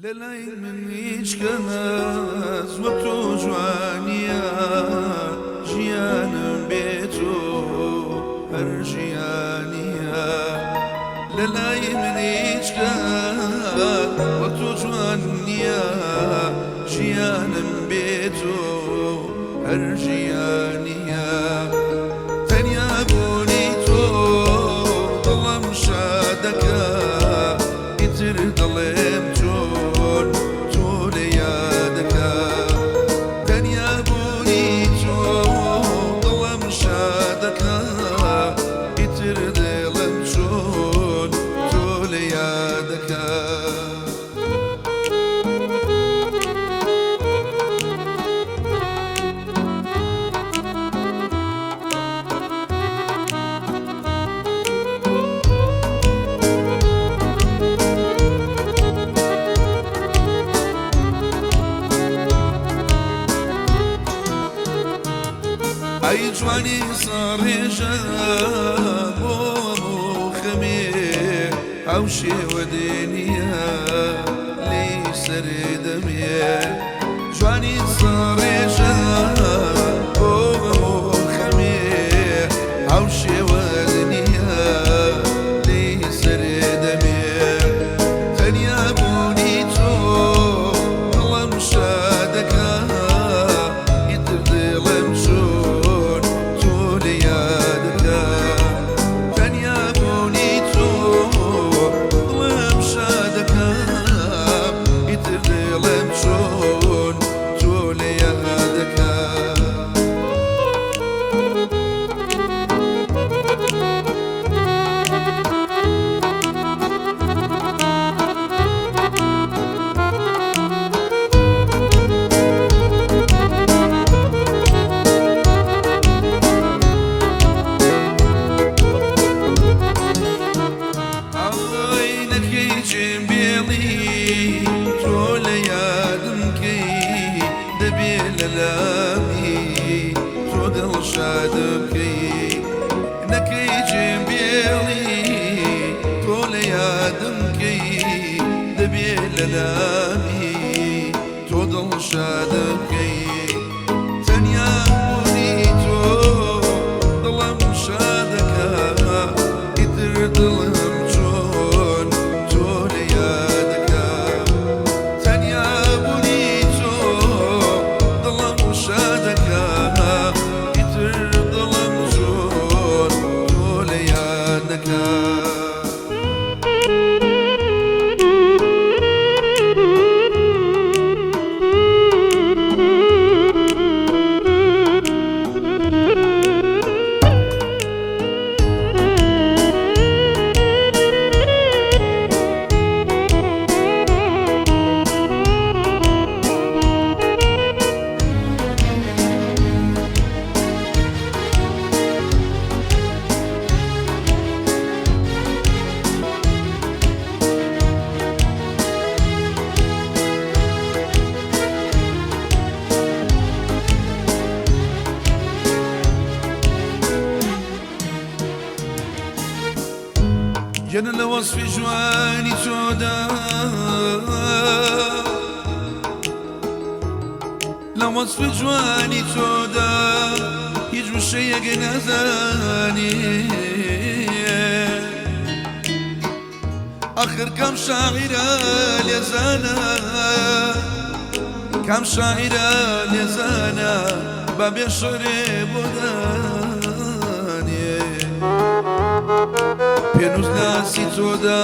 لەلای من هیچ کەس وەک تۆ جوانیە ژیانم بێت و هەر ژیانیە لەلای من هیچ کەس وەک تۆ جوان نییە ژیانم بێت و هەر ژیانیە تەنیا بوونی تۆ دڵم شادەکە ئیتر دڵێم چۆن تۆ لە یادەکە تەنیا بوونی تۆ دڵم شادەکە ئیتر دڵم چۆن تۆ لە یادەکە ئەی جوانی ساڕێژە بۆ خەمێ ئەو شێوە دێنیە لێی سەرێ دەمێ جوانی ساڕێژە بۆ خەمێ ئەو شێوە دێنیە لێی سەرێ دەمێ تەنیا بوونی تۆ دڵم شادەکە لەلامی تۆ دڵ شادم کەی نەکەی جێم بێڵی تۆ لە یادم کەی دەبێ لەلامی تۆ دڵ شادم کەی تەنیا بوونی تۆ دڵم شادەکە ئیتر دڵم چۆن تۆ لە یادەکە تەنیا بوونی تۆ دڵم شادەکە ئیتر دڵم چۆن تۆ لە یادەکە جنە لە وەسفی جوانی تۆدا لە وەسفی جوانی تۆدا هیچ وشەیەک نەزانی ئاخر کام شاعرە لێزانە کام شاعرە لێزانە بە بێ شەرێ بۆ دانێ پێنووس ناسی تۆدا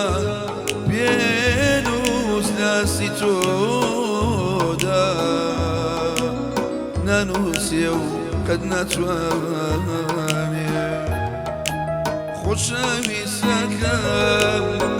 پێنووس ناسی تۆدا نانووسێ و قەت ناتوانێ خۆشەویستەکەم